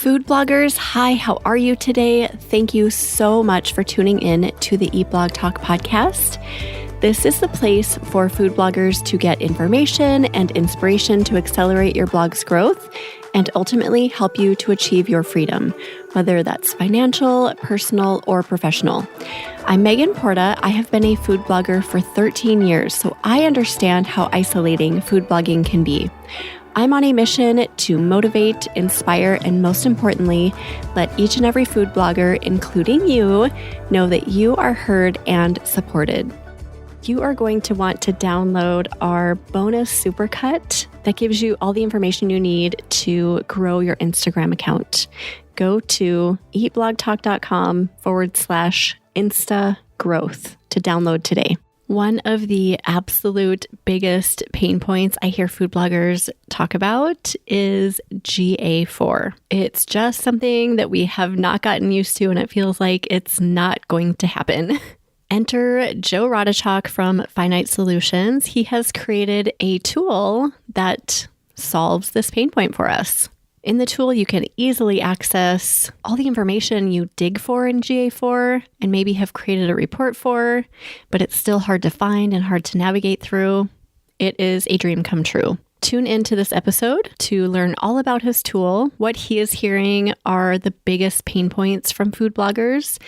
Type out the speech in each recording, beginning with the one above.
Food bloggers, hi, how are you today? Thank you so much for tuning in to the Eat Blog Talk podcast. This is the place for food bloggers to get information and inspiration to accelerate your blog's growth and ultimately help you to achieve your freedom, whether that's financial, personal, or professional. I'm Megan Porta. I have been a food blogger for 13 years, so I understand how isolating food blogging can be. I'm on a mission to motivate, inspire, and most importantly, let each and every food blogger, including you, know that you are heard and supported. You are going to want to download our bonus supercut that gives you all the information you need to grow your Instagram account. Go to eatblogtalk.com/Insta growth to download today. One of the absolute biggest pain points I hear food bloggers talk about is GA4. It's just something that we have not gotten used to, and it feels like it's not going to happen. Enter Joe Rodichok from Phynite Solutions. He has created a tool that solves this pain point for us. In the tool, you can easily access all the information you dig for in GA4 and maybe have created a report for, but it's still hard to find and hard to navigate through. It is a dream come true. Tune into this episode to learn all about his tool, what he is hearing are the biggest pain points from food bloggers,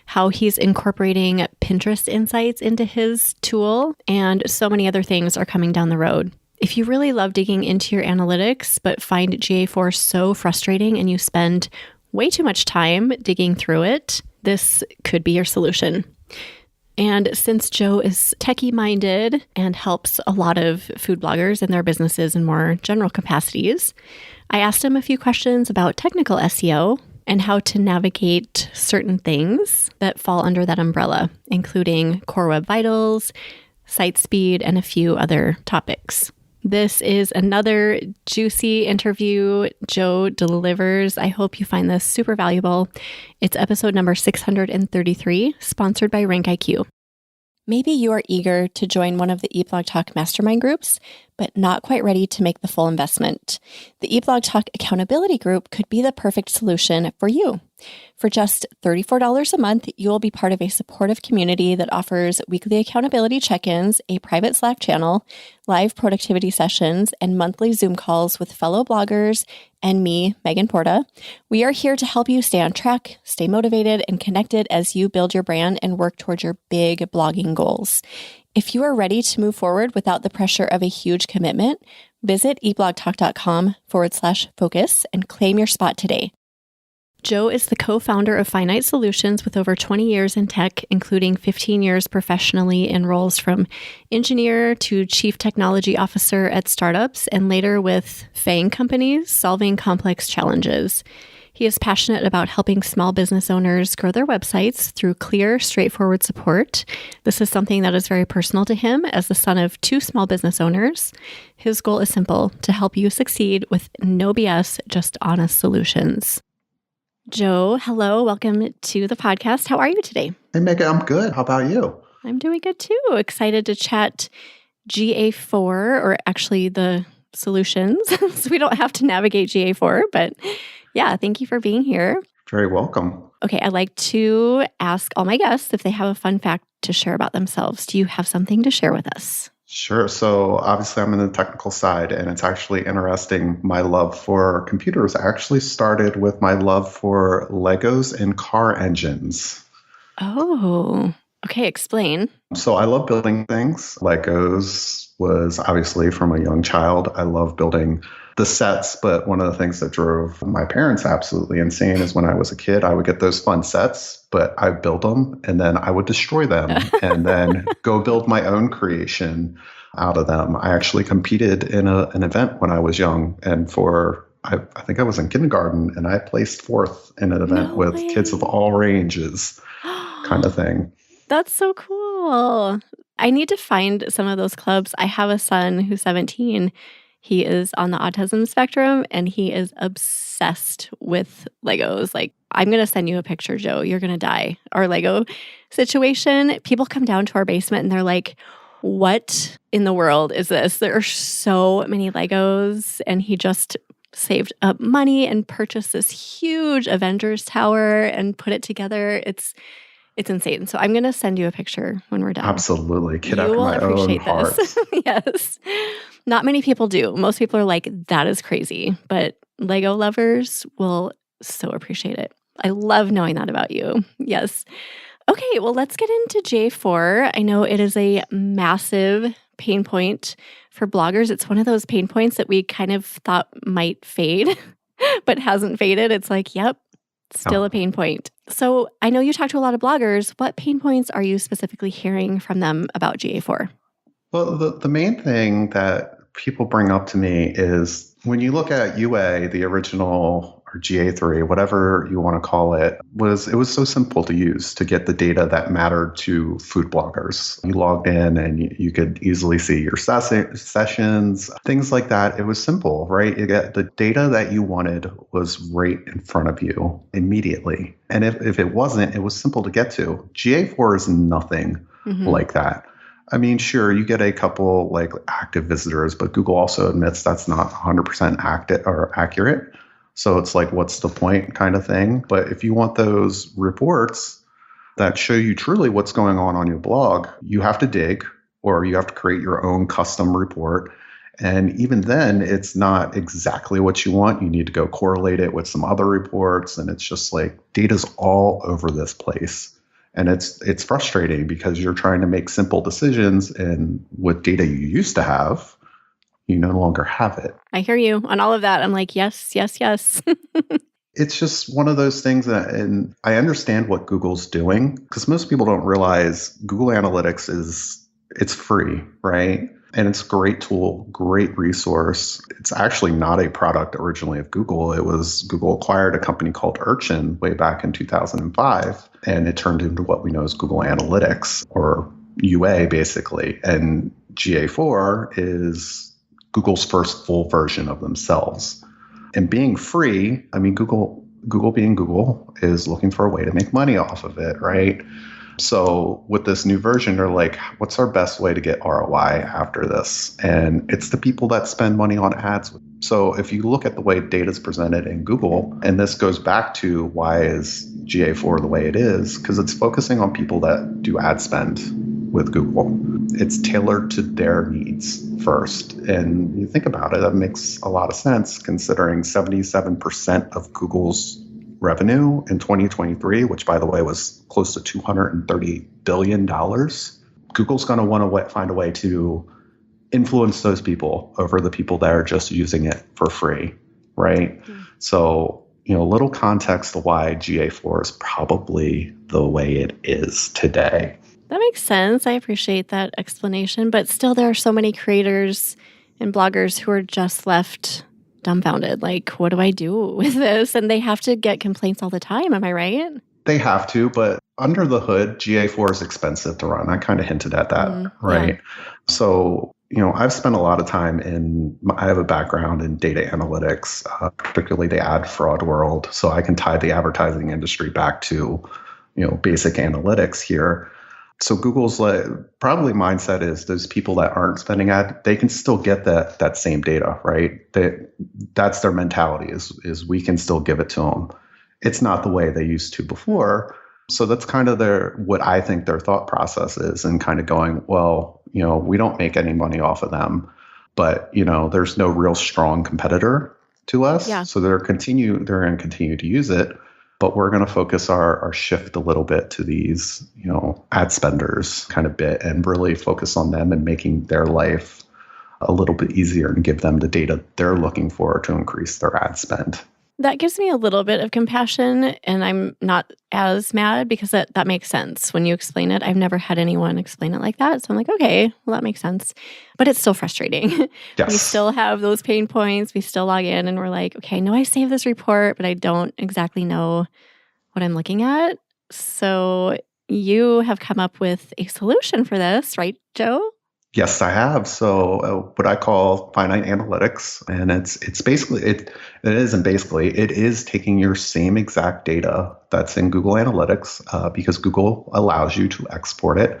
how he's incorporating Pinterest insights into his tool, and so many other things are coming down the road. If you really love digging into your analytics, but find GA4 so frustrating and you spend way too much time digging through it, this could be your solution. And since Joe is techie-minded and helps a lot of food bloggers in their businesses in more general capacities, I asked him a few questions about technical SEO and how to navigate certain things that fall under that umbrella, including Core Web Vitals, site speed, and a few other topics. This is another juicy interview Joe delivers. I hope you find this super valuable. It's episode number 633, sponsored by RankIQ. Maybe you are eager to join one of the Eat Blog Talk mastermind groups, but not quite ready to make the full investment. The Eat Blog Talk accountability group could be the perfect solution for you. For just $34 a month, you will be part of a supportive community that offers weekly accountability check-ins, a private Slack channel, live productivity sessions, and monthly Zoom calls with fellow bloggers and me, Megan Porta. We are here to help you stay on track, stay motivated, and connected as you build your brand and work towards your big blogging goals. If you are ready to move forward without the pressure of a huge commitment, visit eatblogtalk.com/focus and claim your spot today. Joe is the co-founder of Phynite Solutions with over 20 years in tech, including 15 years professionally in roles from engineer to chief technology officer at startups and later with FAANG companies solving complex challenges. He is passionate about helping small business owners grow their websites through clear, straightforward support. This is something that is very personal to him as the son of two small business owners. His goal is simple: to help you succeed with no BS, just honest solutions. Joe, hello. Welcome to the podcast. How are you today? Hey, Megan, I'm good. How about you? I'm doing good too. Excited to chat GA4, or actually the solutions. So we don't have to navigate GA4, but yeah, thank you for being here. Very welcome. Okay, I'd like to ask all my guests if they have a fun fact to share about themselves. Do you have something to share with us? Sure. So obviously I'm in the technical side, and it's actually interesting. My love for computers actually started with my love for Legos and car engines. Oh, okay. Explain. So I love building things. Legos was obviously from a young child. I love building the sets, but one of the things that drove my parents absolutely insane is when I was a kid, I would get those fun sets, but I build them and then I would destroy them and then go build my own creation out of them. I actually competed in an event when I was young, and I think I was in kindergarten, and I placed fourth in an event with kids of all ranges kind of thing. That's so cool. I need to find some of those clubs. I have a son who's 17. He is on the autism spectrum, and he is obsessed with Legos. Like, I'm going to send you a picture, Joe. You're going to die. Our Lego situation. People come down to our basement, and they're like, what in the world is this? There are so many Legos, and he just saved up money and purchased this huge Avengers tower and put it together. It's insane. So I'm going to send you a picture when we're done. Absolutely. Kid You after will my own appreciate heart. this. Yes. Not many people do. Most people are like, that is crazy. But Lego lovers will so appreciate it. I love knowing that about you. Yes. Okay, well, let's get into GA4. I know it is a massive pain point for bloggers. It's one of those pain points that we kind of thought might fade, but hasn't faded. It's like, yep, still a pain point. So I know you talk to a lot of bloggers. What pain points are you specifically hearing from them about GA4? Well, the main thing that people bring up to me is when you look at UA, the original, or GA3, whatever you want to call it, it was so simple to use to get the data that mattered to food bloggers. You logged in and you could easily see your sessions, things like that. It was simple, right? You get the data that you wanted was right in front of you immediately. And if it wasn't, it was simple to get to. GA4 is nothing like that. I mean, sure, you get a couple like active visitors, but Google also admits that's not 100% active or accurate. So it's like, what's the point kind of thing? But if you want those reports that show you truly what's going on your blog, you have to dig or you have to create your own custom report. And even then, it's not exactly what you want. You need to go correlate it with some other reports. And it's just like data's all over this place. And it's frustrating because you're trying to make simple decisions, and with data you used to have, you no longer have it. I hear you on all of that. I'm like, yes, yes, yes. It's just one of those things and I understand what Google's doing because most people don't realize Google Analytics it's free, right? And it's a great tool, great resource. It's actually not a product originally of Google. Google acquired a company called Urchin way back in 2005, and it turned into what we know as Google Analytics, or UA basically. And GA4 is Google's first full version of themselves. And being free, I mean, Google being Google is looking for a way to make money off of it, right? So with this new version, they're like, what's our best way to get ROI after this? And it's the people that spend money on ads. So if you look at the way data is presented in Google, and this goes back to why is GA4 the way it is, because it's focusing on people that do ad spend with Google. It's tailored to their needs first. And you think about it, that makes a lot of sense considering 77% of Google's revenue in 2023, which by the way was close to $230 billion. Google's going to want to find a way to influence those people over the people that are just using it for free, right? So, a little context to why GA4 is probably the way it is today. That makes sense. I appreciate that explanation. But still, there are so many creators and bloggers who are just left dumbfounded. Like, what do I do with this? And they have to get complaints all the time. Am I right? They have to, but under the hood, GA4 is expensive to run. I kind of hinted at that, right? Yeah. So, I've spent a lot of time I have a background in data analytics, particularly the ad fraud world. So I can tie the advertising industry back to, basic analytics here. So Google's probably mindset is those people that aren't spending they can still get that same data, right? That's their mentality is we can still give it to them. It's not the way they used to before. So that's kind of what I think their thought process is, and kind of going, well, we don't make any money off of them, but there's no real strong competitor to us. Yeah. So they're going to continue to use it. But we're going to focus our shift a little bit to these, ad spenders kind of bit, and really focus on them and making their life a little bit easier and give them the data they're looking for to increase their ad spend. That gives me a little bit of compassion, and I'm not as mad because that makes sense when you explain it. I've never had anyone explain it like that. So I'm like, okay, well, that makes sense. But it's still frustrating. Yes. We still have those pain points. We still log in and we're like, okay, I know I saved this report, but I don't exactly know what I'm looking at. So you have come up with a solution for this, right, Joe? Yes, I have. So what I call Phynite Analytics, and it is taking your same exact data that's in Google Analytics because Google allows you to export it.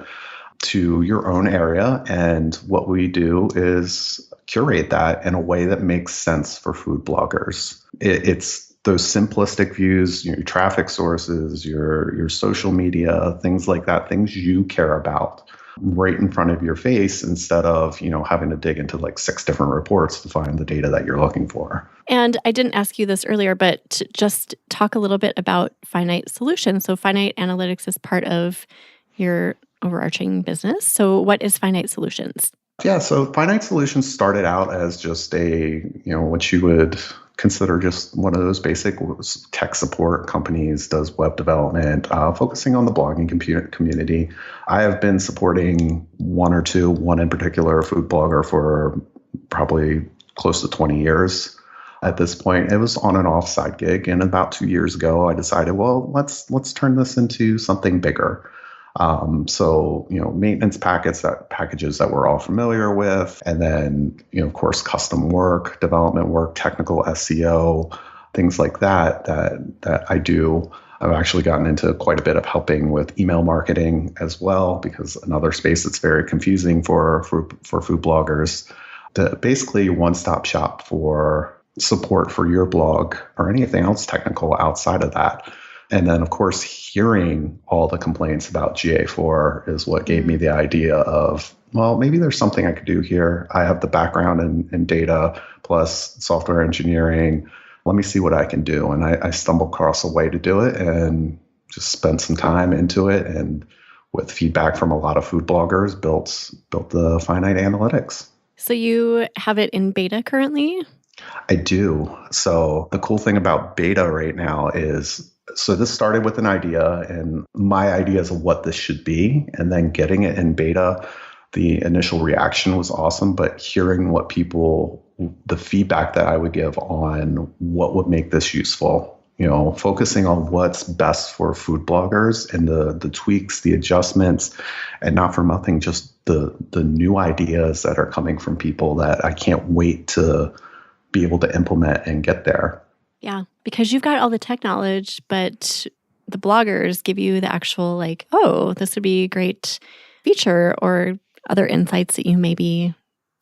to your own area. And what we do is curate that in a way that makes sense for food bloggers. It's those simplistic views, your traffic sources, your social media, things like that, things you care about right in front of your face instead of, having to dig into like 6 different reports to find the data that you're looking for. And I didn't ask you this earlier, but just talk a little bit about Phynite Solutions. So Phynite Analytics is part of your overarching business. So what is Phynite Solutions? Yeah, so Phynite Solutions started out as just what you would consider just one of those basic tech support companies, does web development, focusing on the blogging community. I have been supporting one in particular, food blogger, for probably close to 20 years. At this point, it was on and off side gig. And about 2 years ago, I decided, well, let's turn this into something bigger. Maintenance packages that we're all familiar with, and then, of course, custom work, development work, technical SEO, things like that I do. I've actually gotten into quite a bit of helping with email marketing as well, because another space that's very confusing for food bloggers. Basically one-stop shop for support for your blog or anything else technical outside of that. And then, of course, hearing all the complaints about GA4 is what gave me the idea of, well, maybe there's something I could do here. I have the background in data plus software engineering. Let me see what I can do. And I stumbled across a way to do it and just spent some time into it. And with feedback from a lot of food bloggers, built the Phynite Analytics. So you have it in beta currently? I do. So the cool thing about beta right now is, so this started with an idea and my ideas of what this should be, and then getting it in beta, the initial reaction was awesome, but hearing the feedback that I would give on what would make this useful, focusing on what's best for food bloggers and the tweaks, the adjustments, and not for nothing, just the new ideas that are coming from people that I can't wait to be able to implement and get there. Yeah, because you've got all the tech knowledge, but the bloggers give you the actual this would be a great feature or other insights that you maybe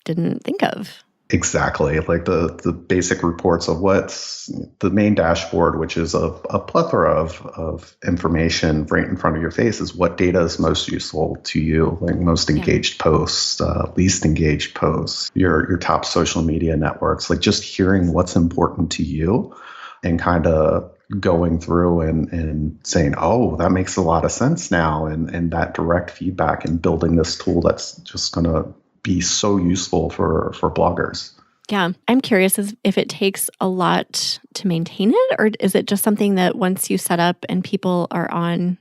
didn't think of. Exactly. Like the basic reports of what's the main dashboard, which is a plethora of information right in front of your face, is what data is most useful to you, like most engaged posts, least engaged posts, your top social media networks, like just hearing what's important to you and kind of going through and saying, oh, that makes a lot of sense now. And that direct feedback and building this tool that's just going to be so useful for bloggers. Yeah. I'm curious if it takes a lot to maintain it, or is it just something that once you set up and people are on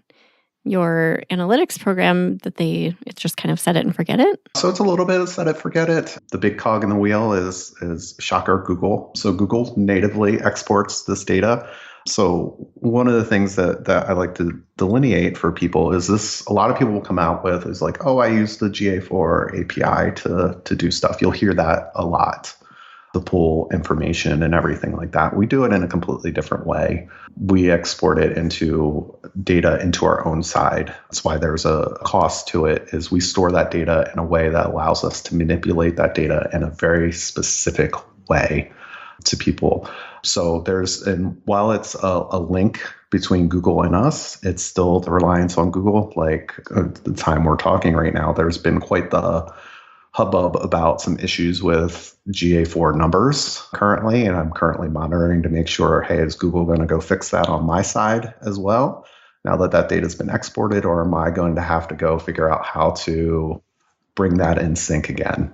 your analytics program that it's just kind of set it and forget it? So it's a little bit of set it, forget it. The big cog in the wheel is shocker, Google. So Google natively exports this data. So one of the things that I like to delineate for people is this, a lot of people will come out with is like, oh, I use the GA4 API to do stuff. You'll hear that a lot, to pull information and everything like that. We do it in a completely different way. We export it into data into our own side. That's why there's a cost to it, is we store that data in a way that allows us to manipulate that data in a very specific way to people. So and while it's a link between Google and us, it's still the reliance on Google. Like at the time we're talking right now, there's been quite the hubbub about some issues with GA4 numbers currently, and I'm currently monitoring to make sure, hey, is Google going to go fix that on my side as well, now that data's been exported, or am I going to have to go figure out how to bring that in sync again?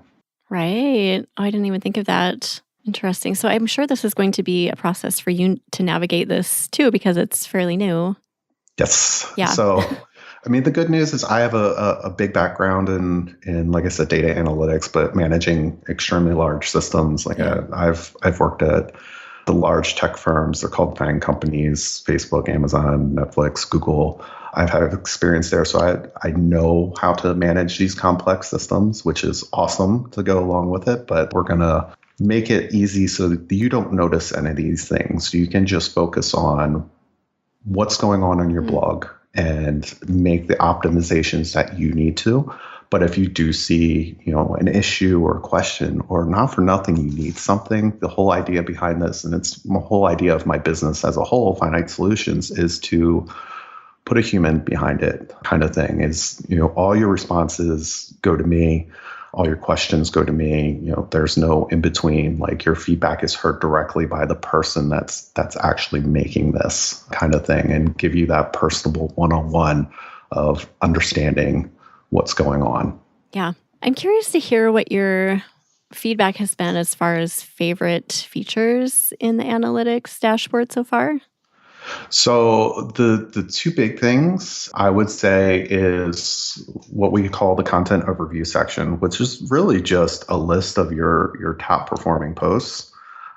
Right. Oh, I didn't even think of that. Interesting. So I'm sure this is going to be a process for you to navigate this too, because it's fairly new. Yes. Yeah. So, I mean, the good news is I have a big background in, like I said, data analytics, but managing extremely large systems. Like I've worked at the large tech firms. They're called FANG companies: Facebook, Amazon, Netflix, Google. I've had experience there, so I know how to manage these complex systems, which is awesome to go along with it. But we're gonna make it easy so that you don't notice any of these things. You can just focus on what's going on your blog and make the optimizations that you need to. But if you do see, an issue or a question, or not for nothing, you need something, the whole idea behind this, and it's the whole idea of my business as a whole, Phynite Solutions, is to put a human behind it kind of thing. Is, all your responses go to me, all your questions go to me. There's no in between. Like, your feedback is heard directly by the person that's actually making this kind of thing, and give you that personable one-on-one of understanding what's going on. Yeah. I'm curious to hear what your feedback has been as far as favorite features in the analytics dashboard so far. So the two big things I would say is what we call the content overview section, which is really just a list of your top performing posts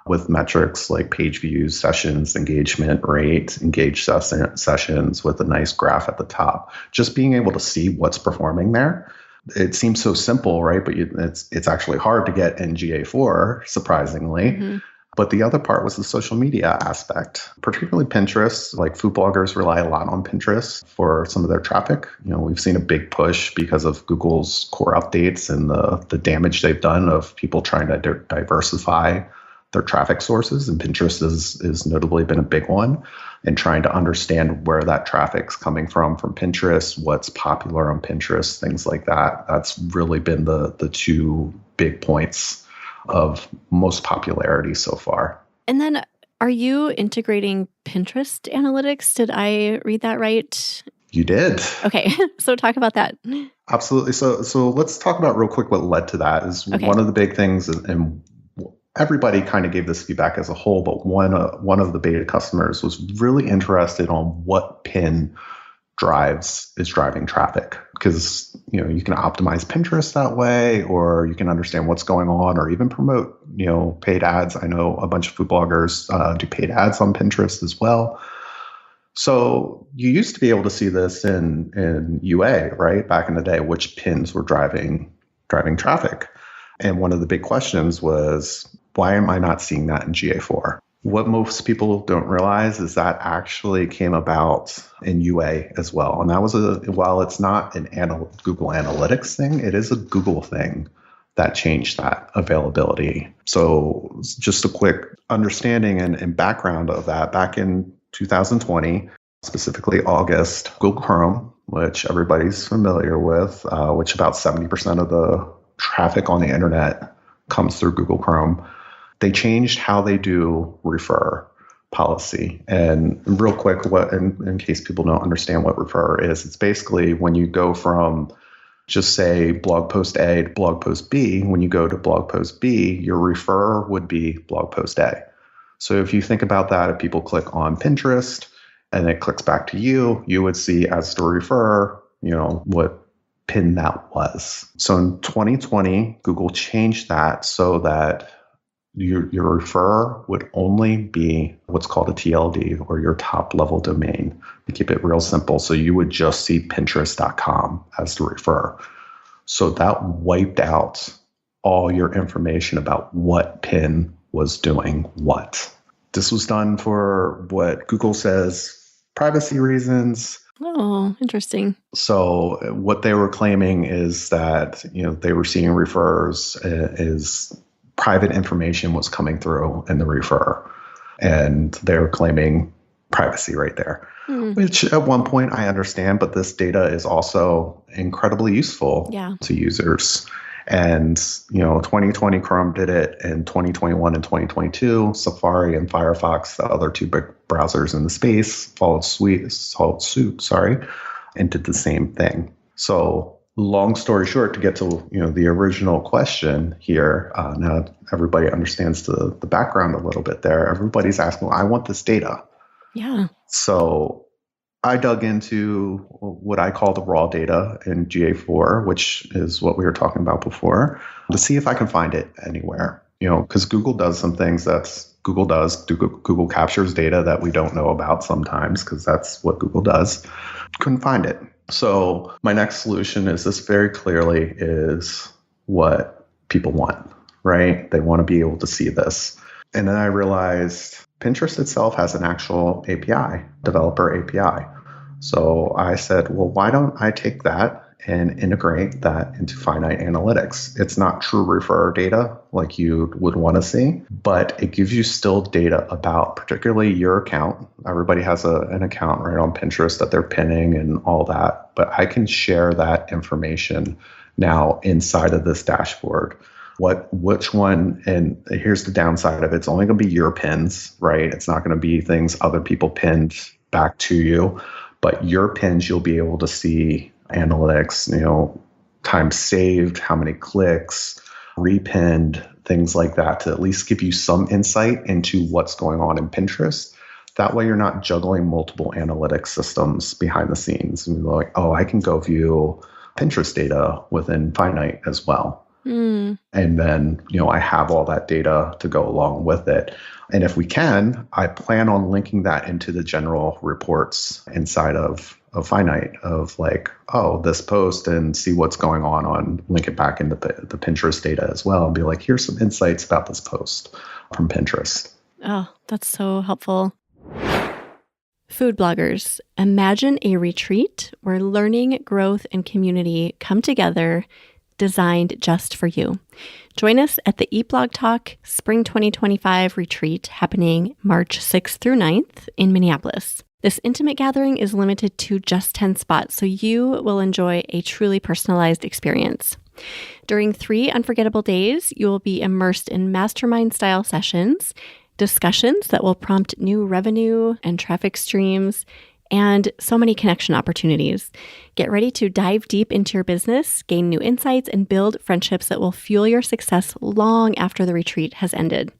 with metrics like page views, sessions, engagement rate, engaged sessions, with a nice graph at the top. Just being able to see what's performing there. It seems so simple, right? But it's actually hard to get in GA4, surprisingly. Mm-hmm. But the other part was the social media aspect, particularly Pinterest. Like, food bloggers rely a lot on Pinterest for some of their traffic. We've seen a big push because of Google's core updates and the damage they've done of people trying to diversify their traffic sources. And Pinterest is notably been a big one, and trying to understand where that traffic's coming from Pinterest, what's popular on Pinterest, things like that. That's really been the two big points of most popularity so far. And then, are you integrating Pinterest analytics? Did I read that right? You did. Okay. So talk about that. Absolutely. So let's talk about real quick what led to that. Is okay. One of the big things, and everybody kind of gave this feedback as a whole, but one of the beta customers was really interested on what pin is driving traffic, because you can optimize Pinterest that way, or you can understand what's going on, or even promote paid ads. I know a bunch of food bloggers do paid ads on Pinterest as well. So you used to be able to see this in UA, right, back in the day, which pins were driving traffic. And one of the big questions was, why am I not seeing that in GA4? What most people don't realize is that actually came about in UA as well. And that was while it's not an Google Analytics thing, it is a Google thing that changed that availability. So just a quick understanding and background of that. Back in 2020, specifically August, Google Chrome, which everybody's familiar with, which about 70% of the traffic on the internet comes through Google Chrome. They changed how they do refer policy. And real quick, in case people don't understand what refer is, it's basically when you go from, just say, blog post A to blog post B, when you go to blog post B, your refer would be blog post A. So if you think about that, if people click on Pinterest and it clicks back to you, you would see as the refer, what pin that was. So in 2020, Google changed that so that your refer would only be what's called a TLD, or your top level domain, to keep it real simple. So you would just see Pinterest.com as the refer. So that wiped out all your information about what pin was doing what. This was done for what Google says privacy reasons. Oh, interesting. So what they were claiming is that, they were seeing refers is private information was coming through in the refer, and they were claiming privacy right there, which at one point I understand, but this data is also incredibly useful to users. And, 2020 Chrome did it, and 2021 and 2022, Safari and Firefox, the other two big browsers in the space, followed suit, and did the same thing. So long story short, to get to the original question here, now everybody understands the background a little bit there. Everybody's asking, well, I want this data. Yeah. So I dug into what I call the raw data in GA4, which is what we were talking about before, to see if I can find it anywhere. Because Google does some things Google does. Google captures data that we don't know about sometimes, because that's what Google does. Couldn't find it. So my next solution is, this very clearly is what people want, right? They want to be able to see this. And then I realized Pinterest itself has an actual API, developer API. So I said, well, why don't I take that and integrate that into Phynite Analytics. It's not true referrer data like you would want to see, but it gives you still data about particularly your account. Everybody has an account right on Pinterest that they're pinning and all that, but I can share that information now inside of this dashboard. Which one, and here's the downside of it, it's only going to be your pins, right? It's not going to be things other people pinned back to you, but your pins, you'll be able to see analytics, time saved, how many clicks, repinned, things like that, to at least give you some insight into what's going on in Pinterest. That way you're not juggling multiple analytics systems behind the scenes. And you're like, oh, I can go view Pinterest data within Phynite as well. And then, I have all that data to go along with it. And if we can, I plan on linking that into the general reports inside of Phynite of like, oh, this post, and see what's going on, link it back into the Pinterest data as well and be like, here's some insights about this post from Pinterest. Oh, that's so helpful. Food bloggers, imagine a retreat where learning, growth, and community come together, designed just for you. Join us at the Eat Blog Talk Spring 2025 retreat happening March 6th through 9th in Minneapolis. This intimate gathering is limited to just 10 spots, so you will enjoy a truly personalized experience. During 3 unforgettable days, you will be immersed in mastermind-style sessions, discussions that will prompt new revenue and traffic streams, and so many connection opportunities. Get ready to dive deep into your business, gain new insights, and build friendships that will fuel your success long after the retreat has ended.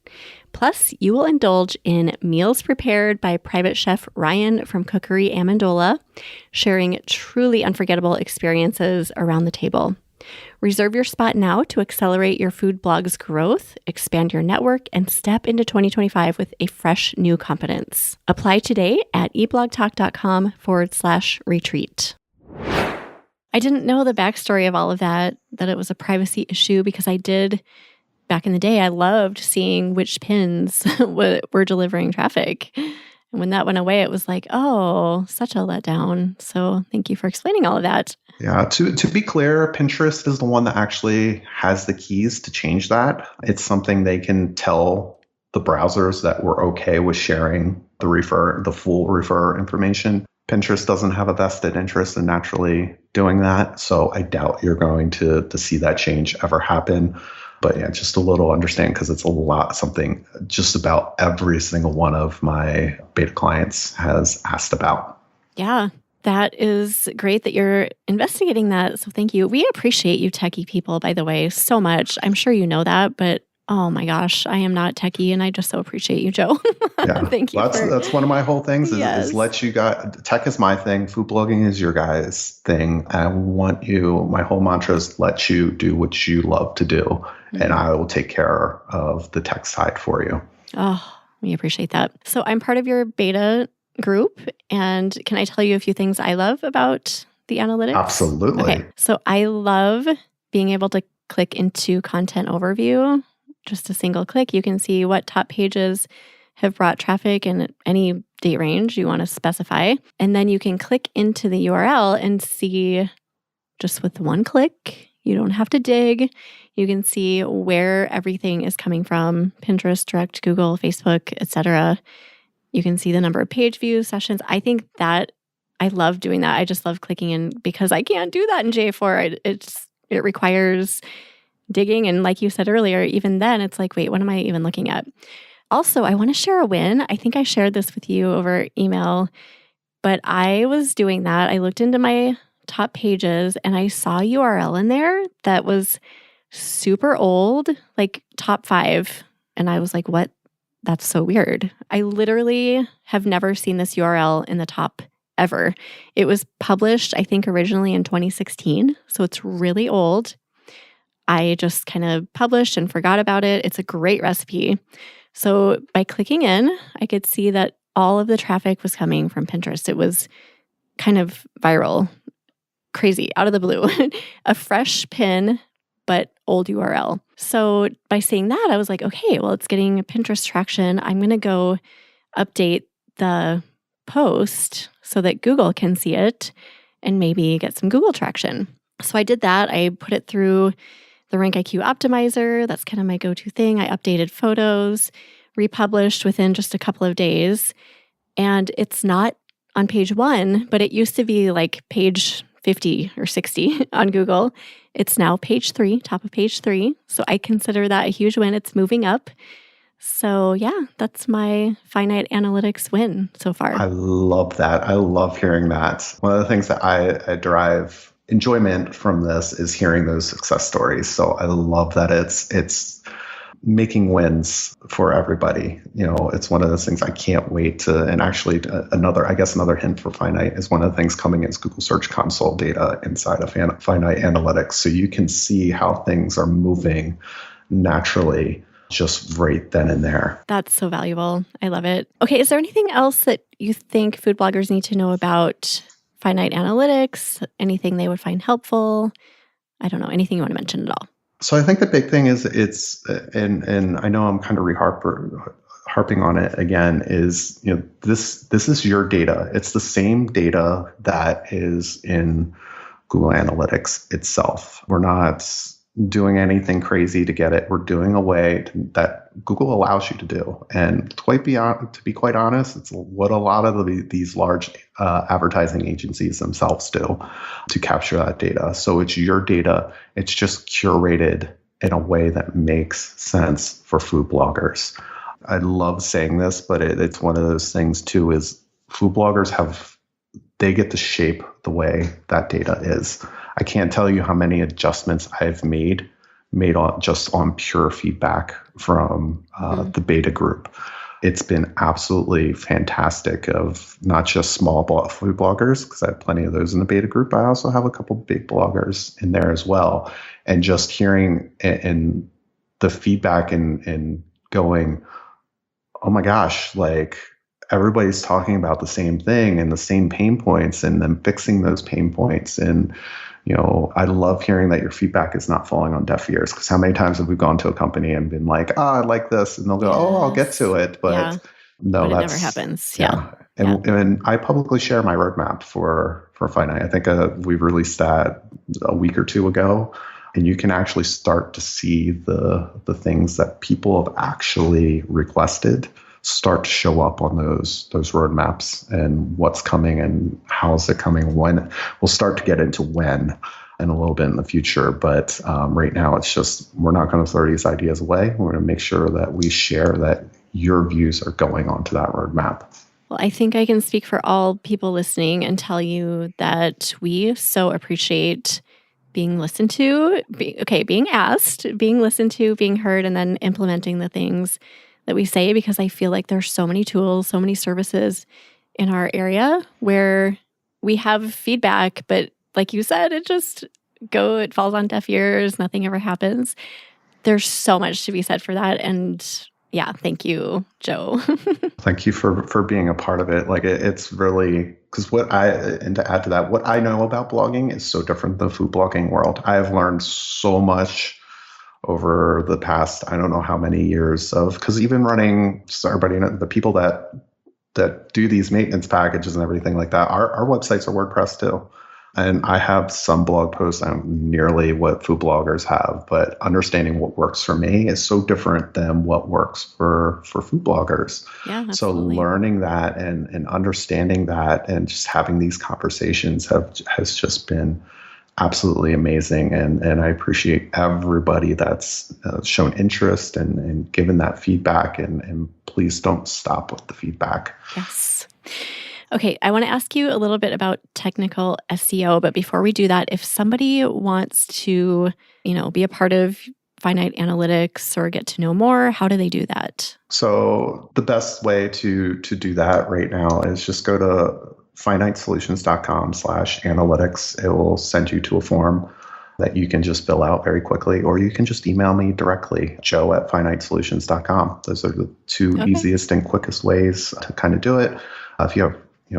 Plus, you will indulge in meals prepared by private chef Ryan from Cookery Amendola, sharing truly unforgettable experiences around the table. Reserve your spot now to accelerate your food blog's growth, expand your network, and step into 2025 with a fresh new confidence. Apply today at eblogtalk.com/retreat. I didn't know the backstory of all of that it was a privacy issue, because I did, back in the day, I loved seeing which pins were delivering traffic. And when that went away, it was like, oh, such a letdown. So thank you for explaining all of that. Yeah, to be clear, Pinterest is the one that actually has the keys to change that. It's something they can tell the browsers that we're okay with sharing the full refer information. Pinterest doesn't have a vested interest in naturally doing that. So I doubt you're going to see that change ever happen. But yeah, just a little understand, because it's something just about every single one of my beta clients has asked about. Yeah, that is great that you're investigating that. So thank you. We appreciate you techie people, by the way, so much. I'm sure you know that, but oh my gosh, I am not techie, and I just so appreciate you, Joe. Yeah, thank you. That's one of my whole things Yes. is let you guys, tech is my thing, food blogging is your guys' thing. I want you, my whole mantra is let you do what you love to do, and I will take care of the tech side for you. Oh, we appreciate that. So I'm part of your beta group, and can I tell you a few things I love about the analytics? Absolutely. Okay, so I love being able to click into content overview. Just a single click, you can see what top pages have brought traffic in any date range you want to specify. And then you can click into the URL and see, just with one click, you don't have to dig. You can see where everything is coming from: Pinterest, direct, Google, Facebook, etc. You can see the number of page views, sessions. I think that I love doing that. I just love clicking in, because I can't do that in GA4. It requires digging. And like you said earlier, even then it's like, wait, what am I even looking at? Also, I want to share a win. I think I shared this with you over email, but I was doing that. I looked into my top pages and I saw a URL in there that was super old, like top 5. And I was like, what? That's so weird. I literally have never seen this URL in the top ever. It was published, I think, originally in 2016. So it's really old. I just kind of published and forgot about it. It's a great recipe. So by clicking in, I could see that all of the traffic was coming from Pinterest. It was kind of viral, crazy, out of the blue. A fresh pin, but old URL. So by seeing that, I was like, okay, well, it's getting Pinterest traction. I'm going to go update the post so that Google can see it and maybe get some Google traction. So I did that. I put it through the Rank IQ optimizer. That's kind of my go-to thing. I updated photos, republished within just a couple of days. And it's not on page 1, but it used to be like page 50 or 60 on Google. It's now page 3, top of page 3. So I consider that a huge win. It's moving up. So yeah, that's my Phynite Analytics win so far. I love that. I love hearing that. One of the things that I derive enjoyment from this is hearing those success stories. So I love that it's making wins for everybody. It's one of those things I can't wait to. And actually, another hint for Phynite is one of the things coming is Google Search Console data inside of Phynite Analytics, so you can see how things are moving naturally, just right then and there. That's so valuable. I love it. Okay, is there anything else that you think food bloggers need to know about Phynite Analytics? Anything they would find helpful? I don't know, anything you want to mention at all? So I think the big thing is and I know I'm kind of harping on it again, is this is your data. It's the same data that is in Google Analytics itself. We're not doing anything crazy to get it. We're doing a way that Google allows you to do. And to be quite honest, it's what a lot of these large advertising agencies themselves do to capture that data. So it's your data. It's just curated in a way that makes sense for food bloggers. I love saying this, but it's one of those things too, is food bloggers they get to shape the way that data is. I can't tell you how many adjustments I've made on pure feedback from the beta group. It's been absolutely fantastic, of not just small food bloggers, because I have plenty of those in the beta group. I also have a couple big bloggers in there as well. And just hearing and the feedback and going, oh my gosh, like everybody's talking about the same thing and the same pain points, and then fixing those pain points. And I love hearing that your feedback is not falling on deaf ears, because how many times have we gone to a company and been like, I like this, and they'll go, oh, I'll get to it. But no, but it never happens. Yeah. And I publicly share my roadmap for Phynite. I think we released that a week or two ago, and you can actually start to see the things that people have actually requested start to show up on those roadmaps, and what's coming and how is it coming. When we'll start to get into when and a little bit in the future, but right now it's just, we're not going to throw these ideas away. We're going to make sure that we share that your views are going onto that roadmap. Well, I think I can speak for all people listening and tell you that we so appreciate being listened to, being asked, being listened to, being heard, and then implementing the things that we say, because I feel like there's so many tools, so many services in our area where we have feedback, but like you said, it falls on deaf ears, nothing ever happens. There's so much to be said for that. And yeah, thank you, Joe. Thank you for being a part of it. Like it's really, because and to add to that, what I know about blogging is so different than the food blogging world. I have learned so much over the past, I don't know how many years because even running, the people that do these maintenance packages and everything like that, our websites are WordPress too. And I have some blog posts, nearly what food bloggers have, but understanding what works for me is so different than what works for food bloggers. Yeah, absolutely. So learning that and understanding that and just having these conversations has just been absolutely amazing. And I appreciate everybody that's shown interest and given that feedback. And please don't stop with the feedback. Yes. Okay, I want to ask you a little bit about technical SEO, but before we do that, if somebody wants to, be a part of Phynite Analytics or get to know more, how do they do that? So the best way to do that right now is just go to phynitesolutions.com/analytics. It will send you to a form that you can just fill out very quickly, or you can just email me directly, joe@phynitesolutions.com. Those are the two easiest and quickest ways to kind of do it. If you have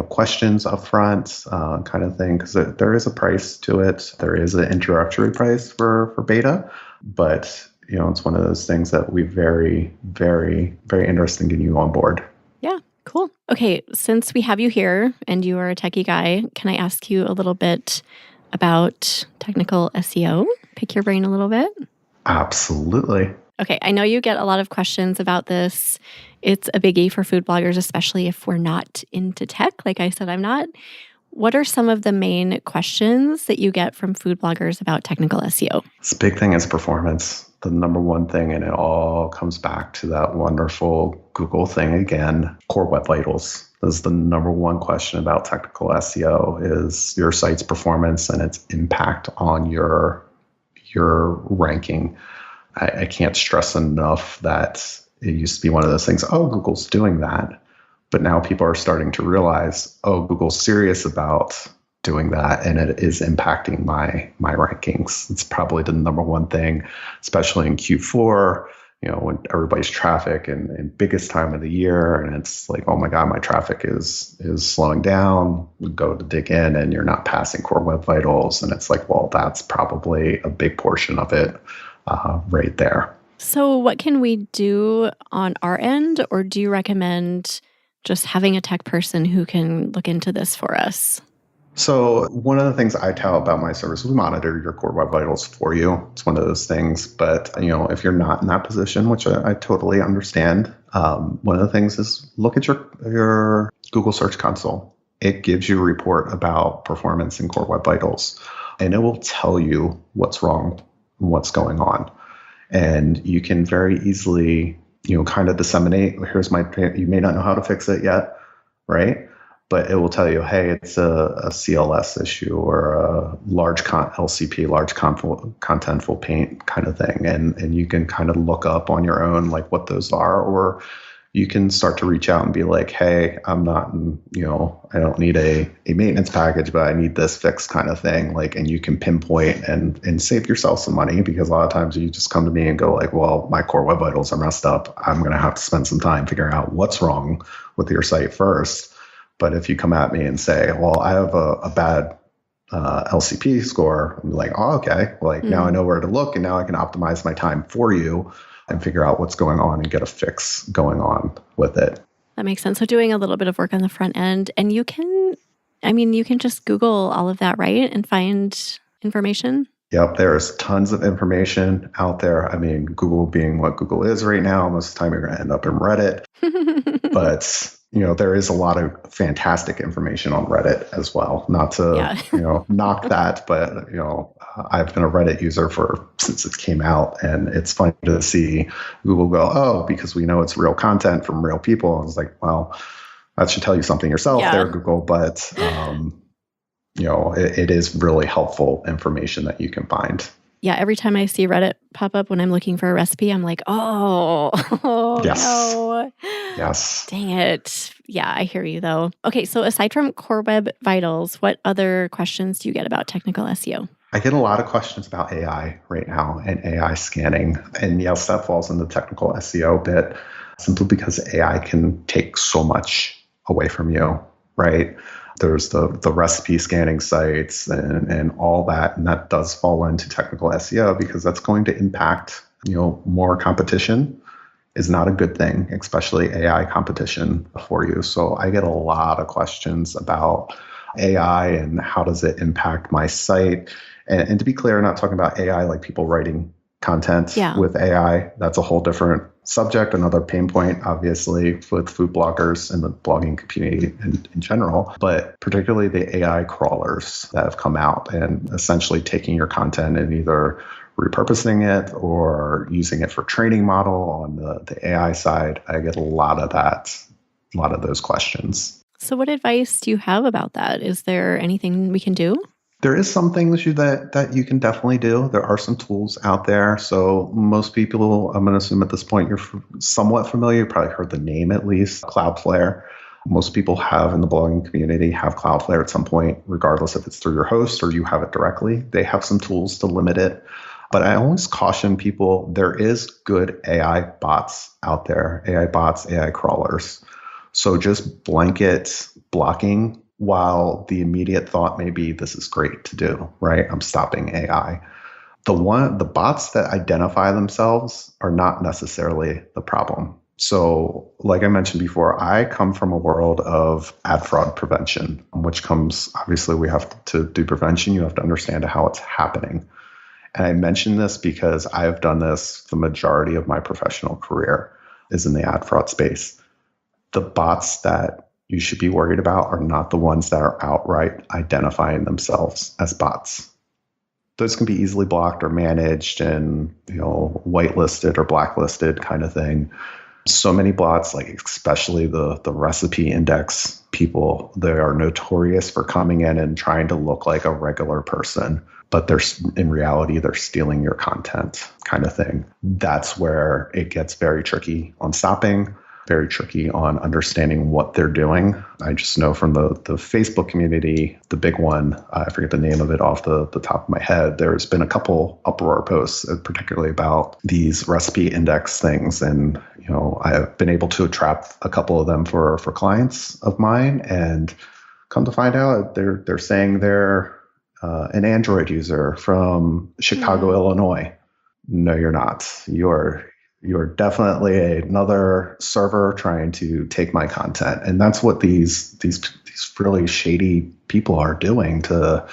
questions up front, kind of thing, because there is a price to it. There is an introductory price for beta, but it's one of those things that we very, very, very interested in getting you on board. Yeah, cool. Okay, since we have you here and you are a techie guy, can I ask you a little bit about technical SEO? Pick your brain a little bit? Absolutely. Okay, I know you get a lot of questions about this. It's a biggie for food bloggers, especially if we're not into tech. Like I said, I'm not. What are some of the main questions that you get from food bloggers about technical SEO? This big thing is performance, the number one thing, and it all comes back to that wonderful Google thing again, core web vitals. This is the number one question about technical SEO is your site's performance and its impact on your ranking. I can't stress enough that it used to be one of those things, oh, Google's doing that. But now people are starting to realize, oh, Google's serious about doing that, and it is impacting my rankings. It's probably the number one thing, especially in Q4, when everybody's traffic and biggest time of the year, and it's like, oh my God, my traffic is slowing down. We go to dig in, and you're not passing core web vitals, and it's like, well, that's probably a big portion of it right there. So, what can we do on our end, or do you recommend just having a tech person who can look into this for us? So one of the things I tell about my service, we monitor your core web vitals for you. It's one of those things. But if you're not in that position, which I totally understand, one of the things is look at your Google Search Console. It gives you a report about performance in core web vitals, and it will tell you what's wrong and what's going on. And you can very easily kind of disseminate, you may not know how to fix it yet, right? But it will tell you, hey, it's a CLS issue or a large LCP, large contentful paint kind of thing. And you can kind of look up on your own, like what those are, or you can start to reach out and be like, hey, I'm not, I don't need a maintenance package, but I need this fixed kind of thing. And you can pinpoint and save yourself some money, because a lot of times you just come to me and go like, well, my core web vitals are messed up. I'm going to have to spend some time figuring out what's wrong with your site first. But if you come at me and say, well, I have a bad LCP score, I'm like, oh, okay. Now I know where to look, and now I can optimize my time for you and figure out what's going on and get a fix going on with it. That makes sense. So doing a little bit of work on the front end, and you can just Google all of that, right? And find information. Yep, there's tons of information out there. Google being what Google is right now, most of the time you're going to end up in Reddit. But there is a lot of fantastic information on Reddit as well. Not to knock that, but I've been a Reddit user since it came out, and it's fun to see Google go, oh, because we know it's real content from real people. I was like, well, that should tell you something yourself there, Google. But it is really helpful information that you can find. Yeah, every time I see Reddit pop up when I'm looking for a recipe, I'm like, oh yes. No. Yes. Dang it. Yeah, I hear you though. Okay, so aside from core web vitals, what other questions do you get about technical SEO? I get a lot of questions about AI right now and AI scanning. And yes, that falls in the technical SEO bit, simply because AI can take so much away from you, right? There's the recipe scanning sites and all that. And that does fall into technical SEO, because that's going to impact, more competition is not a good thing, especially AI competition for you. So I get a lot of questions about AI and how does it impact my site. And to be clear, I'm not talking about AI like people writing content with AI. That's a whole different subject, another pain point, obviously, with food bloggers and the blogging community in general, but particularly the AI crawlers that have come out and essentially taking your content and either repurposing it or using it for training model on the AI side. I get a lot of those questions. So what advice do you have about that? Is there anything we can do? There is some things that you can definitely do. There are some tools out there. So most people, I'm going to assume at this point, you're somewhat familiar. You probably heard the name at least, Cloudflare. Most people have in the blogging community have Cloudflare at some point, regardless if it's through your host or you have it directly. They have some tools to limit it. But I always caution people, there is good AI bots out there, AI bots, AI crawlers. So just blanket blocking, while the immediate thought may be, this is great to do, right? I'm stopping AI. The bots that identify themselves are not necessarily the problem. So, like I mentioned before, I come from a world of ad fraud prevention, which comes obviously we have to do prevention. You have to understand how it's happening. And I mention this because I've done this the majority of my professional career is in the ad fraud space. The bots that you should be worried about are not the ones that are outright identifying themselves as bots. Those can be easily blocked or managed and, whitelisted or blacklisted kind of thing. So many bots, like especially the recipe index people, they are notorious for coming in and trying to look like a regular person, but in reality, they're stealing your content kind of thing. That's where it gets very tricky on stopping, very tricky on understanding what they're doing. I just know from the Facebook community, the big one, I forget the name of it off the top of my head, there's been a couple uproar posts, particularly about these recipe index things. And, I've been able to trap a couple of them for clients of mine, and come to find out they're saying they're an Android user from Chicago, Illinois. No, you're not. You're definitely another server trying to take my content. And that's what these really shady people are doing to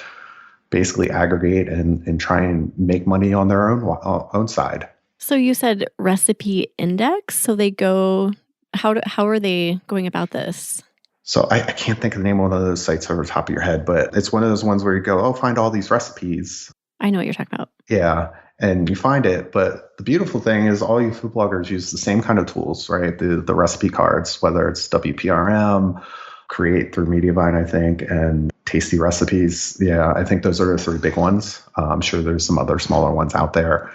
basically aggregate and try and make money on their own side. So you said recipe index. So they go, how are they going about this? So I can't think of the name of one of those sites over the top of your head, but it's one of those ones where you go, find all these recipes. I know what you're talking about. Yeah. And you find it. But the beautiful thing is all you food bloggers use the same kind of tools, right? The recipe cards, whether it's WPRM, Create through Mediavine, I think, and Tasty Recipes. Yeah, I think those are the three big ones. I'm sure there's some other smaller ones out there.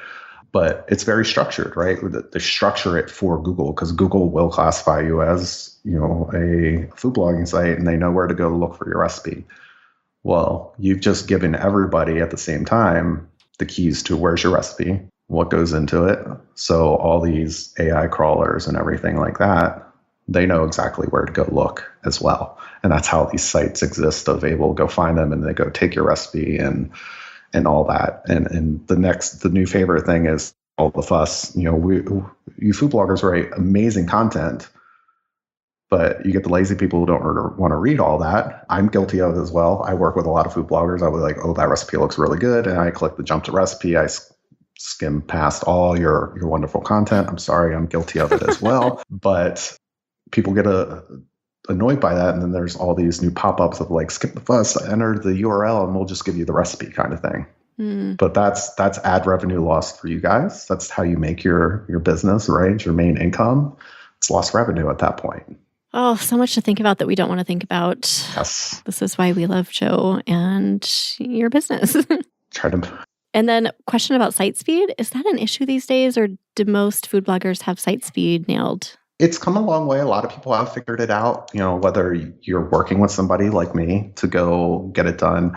But it's very structured, right? They structure it for Google because Google will classify you as, a food blogging site, and they know where to go to look for your recipe. Well, you've just given everybody at the same time the keys to where's your recipe, what goes into it. So all these AI crawlers and everything like that, they know exactly where to go look as well. And that's how these sites exist, of able to go find them and they go take your recipe and all that. And the new favorite thing is all the fuss. You food bloggers write amazing content, but you get the lazy people who don't want to read all that. I'm guilty of it as well. I work with a lot of food bloggers. I was like, that recipe looks really good. And I click the jump to recipe. I skim past all your wonderful content. I'm sorry, I'm guilty of it as well. But people get annoyed by that. And then there's all these new pop-ups of like, skip the fuss, enter the URL, and we'll just give you the recipe kind of thing. But that's ad revenue lost for you guys. That's how you make your business, right? Your main income. It's lost revenue at that point. Oh, so much to think about that we don't want to think about. Yes. This is why we love Joe and your business. And then question about site speed. Is that an issue these days, or do most food bloggers have site speed nailed? It's come a long way. A lot of people have figured it out, whether you're working with somebody like me to go get it done.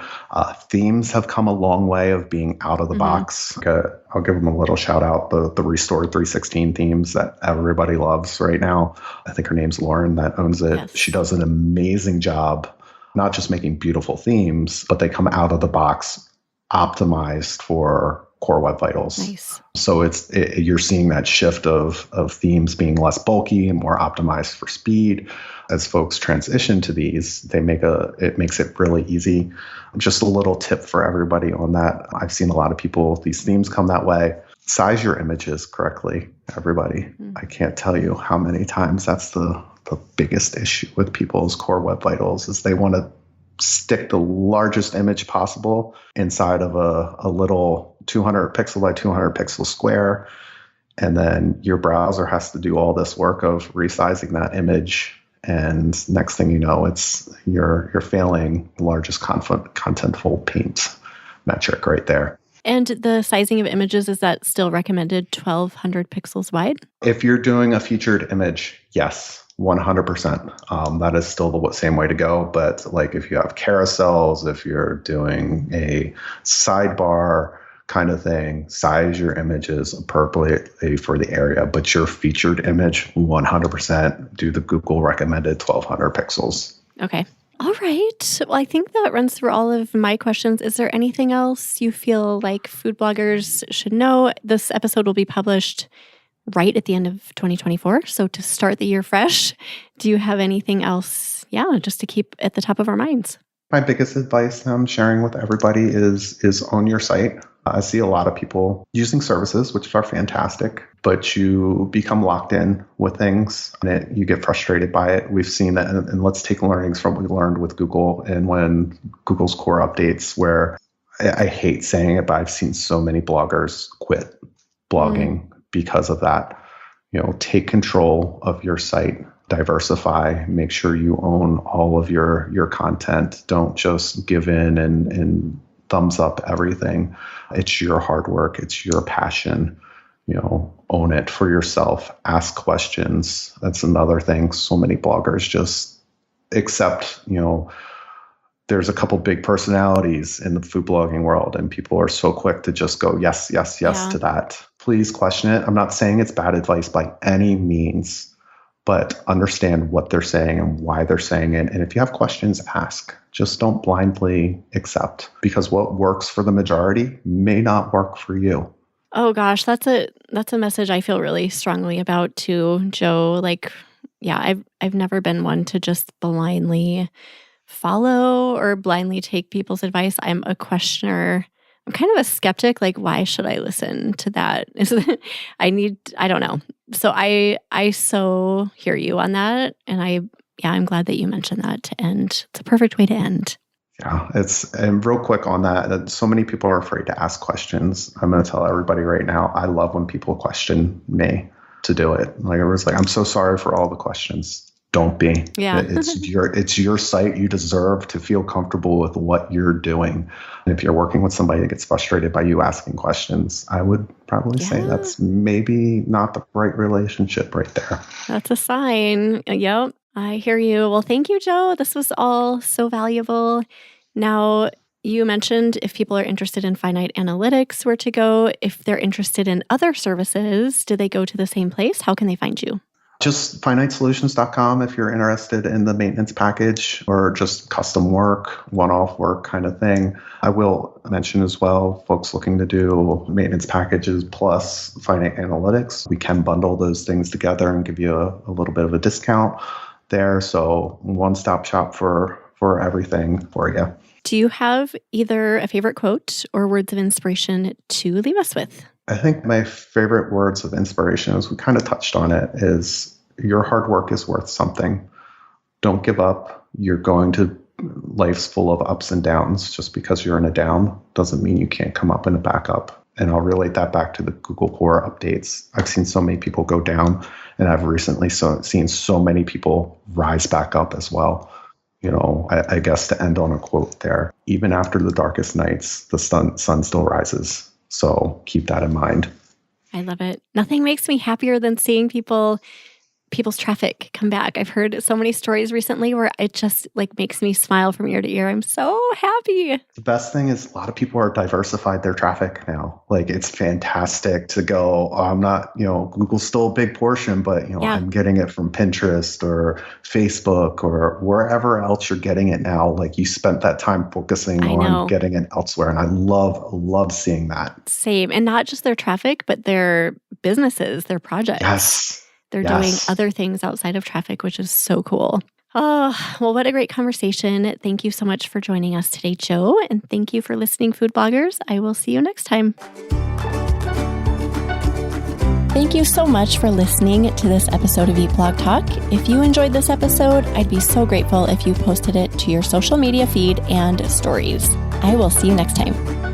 Themes have come a long way of being out of the box. I'll give them a little shout out. The Restored 316 themes that everybody loves right now. I think her name's Lauren that owns it. Yes. She does an amazing job, not just making beautiful themes, but they come out of the box optimized for core web vitals. Nice. So you're seeing that shift of themes being less bulky and more optimized for speed. As folks transition to these, it makes it really easy. Just a little tip for everybody on that. I've seen a lot of people, these themes come that way. Size your images correctly, everybody. I can't tell you how many times that's the biggest issue with people's core web vitals is they want to stick the largest image possible inside of a little 200 pixel by 200 pixel square. And then your browser has to do all this work of resizing that image. And next thing you know, you're failing the largest contentful paint metric right there. And the sizing of images, is that still recommended 1200 pixels wide? If you're doing a featured image, yes. 100%. That is still the same way to go. But like if you have carousels, if you're doing a sidebar kind of thing, size your images appropriately for the area. But your featured image, 100% do the Google recommended 1200 pixels. Okay. All right. Well, I think that runs through all of my questions. Is there anything else you feel like food bloggers should know? This episode will be published right at the end of 2024. So to start the year fresh, do you have anything else? Yeah, just to keep at the top of our minds. My biggest advice I'm sharing with everybody is own your site. I see a lot of people using services, which are fantastic, but you become locked in with things and you get frustrated by it. We've seen that, and let's take learnings from what we learned with Google and when Google's core updates, where I hate saying it, but I've seen so many bloggers quit blogging because of that. Take control of your site. Diversify, make sure you own all of your content. Don't just give in and thumbs up everything. It's your hard work. It's your passion. Own it for yourself. Ask questions. That's another thing. So many bloggers just accept, there's a couple big personalities in the food blogging world and people are so quick to just go, yes to that. Please question it. I'm not saying it's bad advice by any means, but understand what they're saying and why they're saying it. And if you have questions, ask. Just don't blindly accept, because what works for the majority may not work for you. Oh gosh, that's a message I feel really strongly about too, Joe. I've never been one to just blindly follow or blindly take people's advice. I'm a questioner. I'm kind of a skeptic. Why should I listen to that? I don't know. So I so hear you on that. And I'm glad that you mentioned that to end. It's a perfect way to end. Yeah, and real quick on that, so many people are afraid to ask questions. I'm going to tell everybody right now, I love when people question me to do it. I was I'm so sorry for all the questions. Don't be. Yeah. It's your site. You deserve to feel comfortable with what you're doing. And if you're working with somebody that gets frustrated by you asking questions, I would probably say that's maybe not the right relationship right there. That's a sign. Yep. I hear you. Well, thank you, Joe. This was all so valuable. Now, you mentioned if people are interested in Phynite Analytics, where to go. If they're interested in other services, do they go to the same place? How can they find you? Just phynitesolutions.com if you're interested in the maintenance package or just custom work, one-off work kind of thing. I will mention as well, folks looking to do maintenance packages plus Phynite Analytics, we can bundle those things together and give you a little bit of a discount there. So one-stop shop for everything for you. Do you have either a favorite quote or words of inspiration to leave us with? I think my favorite words of inspiration, as we kind of touched on it, is your hard work is worth something. Don't give up. Life's full of ups and downs. Just because you're in a down doesn't mean you can't come up in a back up. And I'll relate that back to the Google core updates. I've seen so many people go down, and I've recently seen so many people rise back up as well. I guess to end on a quote there, even after the darkest nights, the sun still rises. So keep that in mind. I love it. Nothing makes me happier than seeing people's traffic come back. I've heard so many stories recently where it just makes me smile from ear to ear. I'm so happy. The best thing is a lot of people are diversified their traffic now. It's fantastic to go, I'm not, Google's still a big portion, but I'm getting it from Pinterest or Facebook or wherever else you're getting it now. You spent that time focusing on getting it elsewhere. And I love seeing that. Same. And not just their traffic, but their businesses, their projects. Yes. They're doing other things outside of traffic, which is so cool. Oh, well, what a great conversation. Thank you so much for joining us today, Joe. And thank you for listening, food bloggers. I will see you next time. Thank you so much for listening to this episode of Eat Blog Talk. If you enjoyed this episode, I'd be so grateful if you posted it to your social media feed and stories. I will see you next time.